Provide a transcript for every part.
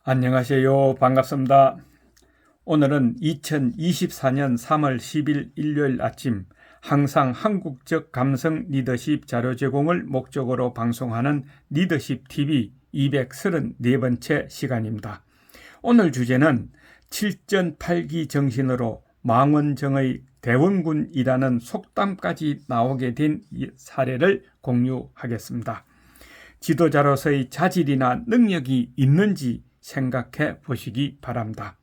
안녕하세요. 반갑습니다. 오늘은 2024년 3월 10일 일요일 아침 항상 한국적 감성 리더십 자료 제공을 목적으로 방송하는 리더십 TV 234번째 시간입니다. 오늘 주제는 7전8기 정신으로 망원정의 대원군이라는 속담까지 나오게 된 사례를 공유하겠습니다. 지도자로서의 자질이나 능력이 있는지 생각해 보시기 바랍니다.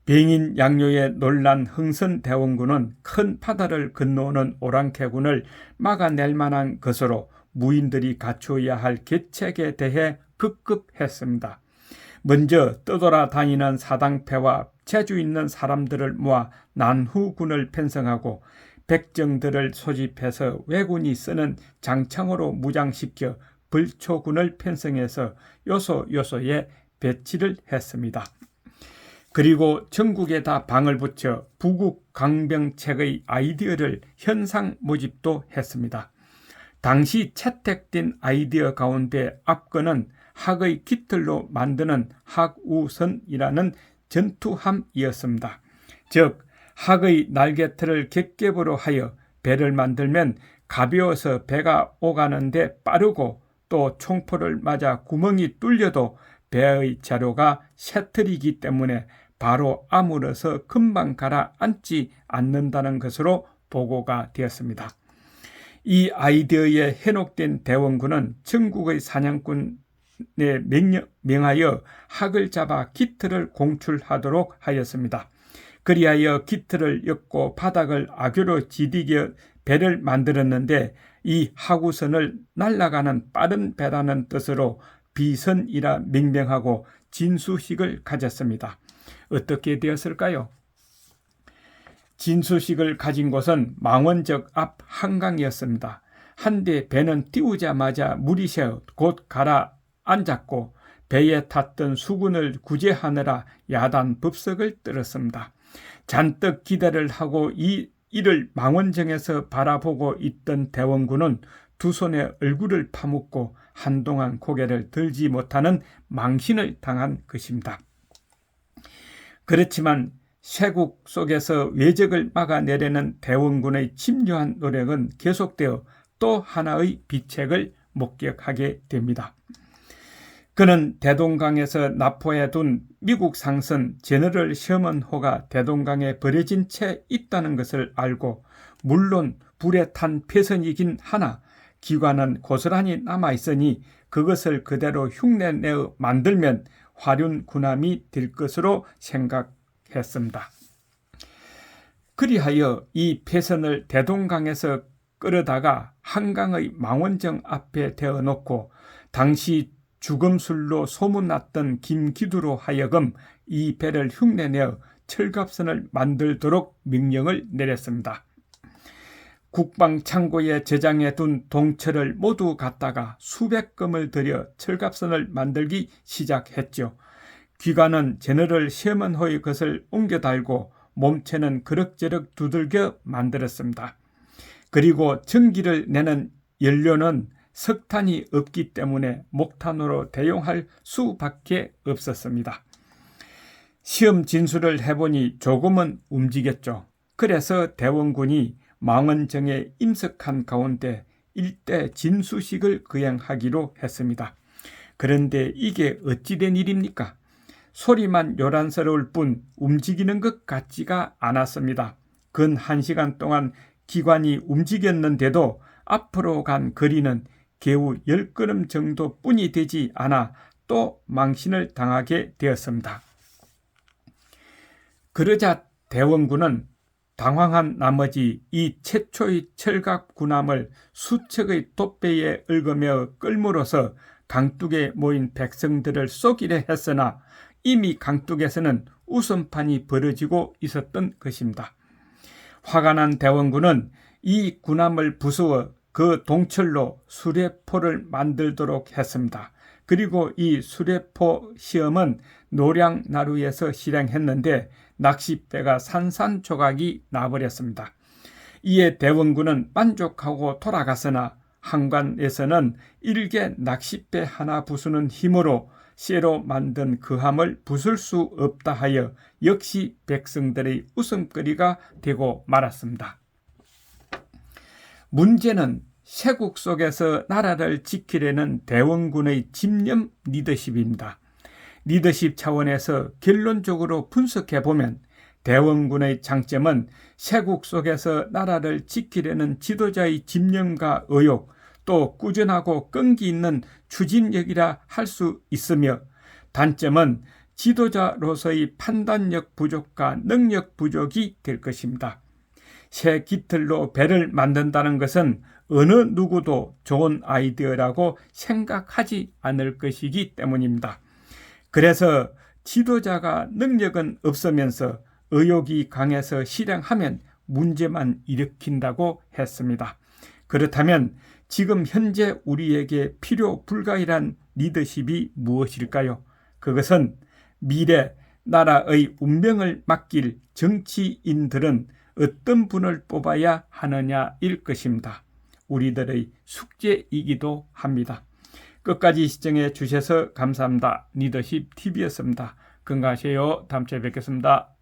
병인 양요의 놀란 흥선대원군은 큰 바다를 건너오는 오랑캐군을 막아낼 만한 것으로 무인들이 갖추어야 할 계책에 대해 급급했습니다. 먼저 떠돌아다니는 사당패와 재주 있는 사람들을 모아 난후군을 편성하고 백정들을 소집해서 왜군이 쓰는 장창으로 무장시켜 벌초군을 편성해서 요소요소에 배치를 했습니다. 그리고 전국에다 방을 붙여 부국 강병책의 아이디어를 현상 모집도 했습니다. 당시 채택된 아이디어 가운데 앞건은 학의 깃털로 만드는 학우선이라는 전투함이었습니다. 즉 학의 날개털을 겹겹으로 하여 배를 만들면 가벼워서 배가 오가는데 빠르고 또 총포를 맞아 구멍이 뚫려도 배의 자료가 쇠틀이기 때문에 바로 아물어서 금방 가라앉지 않는다는 것으로 보고가 되었습니다. 이 아이디어에 현혹된 대원군은 전국의 사냥꾼에 명하여 학을 잡아 깃털을 공출하도록 하였습니다. 그리하여 깃털을 엮고 바닥을 악교로 디디겨 배를 만들었는데 이 하구선을 날아가는 빠른 배라는 뜻으로 비선이라 명명하고 진수식을 가졌습니다. 어떻게 되었을까요? 진수식을 가진 곳은 망원적 앞 한강이었습니다. 한데 배는 띄우자마자 물이 새어 곧 가라앉았고 배에 탔던 수군을 구제하느라 야단법석을 떨었습니다. 잔뜩 기대를 하고 이를 망원정에서 바라보고 있던 대원군은 두 손에 얼굴을 파묻고 한동안 고개를 들지 못하는 망신을 당한 것입니다. 그렇지만 쇠국 속에서 외적을 막아내려는 대원군의 집요한 노력은 계속되어 또 하나의 비책을 목격하게 됩니다. 그는 대동강에서 납포해 둔 미국 상선 제너럴 셔먼호가 대동강에 버려진 채 있다는 것을 알고 물론 불에 탄 패선이긴 하나 기관은 고스란히 남아있으니 그것을 그대로 흉내내어 만들면 화륜 군함이 될 것으로 생각했습니다. 그리하여 이 패선을 대동강에서 끌어다가 한강의 망원정 앞에 대어놓고 당시 죽음술로 소문났던 김기두로 하여금 이 배를 흉내내어 철갑선을 만들도록 명령을 내렸습니다. 국방 창고에 저장해 둔 동철을 모두 갖다가 수백 검을 들여 철갑선을 만들기 시작했죠. 기관은 제너럴 셔먼호의 것을 옮겨 달고 몸체는 그럭저럭 두들겨 만들었습니다. 그리고 전기를 내는 연료는 석탄이 없기 때문에 목탄으로 대용할 수밖에 없었습니다. 시험 진술을 해보니 조금은 움직였죠. 그래서 대원군이 망원정에 임석한 가운데 일대 진수식을 거행하기로 했습니다. 그런데 이게 어찌된 일입니까? 소리만 요란스러울 뿐 움직이는 것 같지가 않았습니다. 근 1시간 동안 기관이 움직였는데도 앞으로 간 거리는 겨우 10걸음 정도뿐이 되지 않아 또 망신을 당하게 되었습니다. 그러자 대원군은 당황한 나머지 이 최초의 철갑 군함을 수척의 돛배에 얽으며 끌므로써 강둑에 모인 백성들을 쏘기려 했으나 이미 강둑에서는 웃음판이 벌어지고 있었던 것입니다. 화가 난 대원군은 이 군함을 부수어 그 동철로 수레포를 만들도록 했습니다. 그리고 이 수레포 시험은 노량나루에서 실행했는데 낚싯배가 산산조각이 나버렸습니다. 이에 대원군은 만족하고 돌아갔으나 항관에서는 일개 낚싯배 하나 부수는 힘으로 쇠로 만든 그 함을 부술 수 없다 하여 역시 백성들의 웃음거리가 되고 말았습니다. 문제는 쇄국 속에서 나라를 지키려는 대원군의 집념 리더십입니다. 리더십 차원에서 결론적으로 분석해보면 대원군의 장점은 쇄국 속에서 나라를 지키려는 지도자의 집념과 의욕, 또 꾸준하고 끈기 있는 추진력이라 할 수 있으며, 단점은 지도자로서의 판단력 부족과 능력 부족이 될 것입니다. 새 깃털로 배를 만든다는 것은 어느 누구도 좋은 아이디어라고 생각하지 않을 것이기 때문입니다. 그래서 지도자가 능력은 없으면서 의욕이 강해서 실행하면 문제만 일으킨다고 했습니다. 그렇다면 지금 현재 우리에게 필요 불가이란 리더십이 무엇일까요? 그것은 미래 나라의 운명을 맡길 정치인들은 어떤 분을 뽑아야 하느냐일 것입니다. 우리들의 숙제이기도 합니다. 끝까지 시청해 주셔서 감사합니다. 리더십 TV였습니다. 건강하세요. 다음 주에 뵙겠습니다.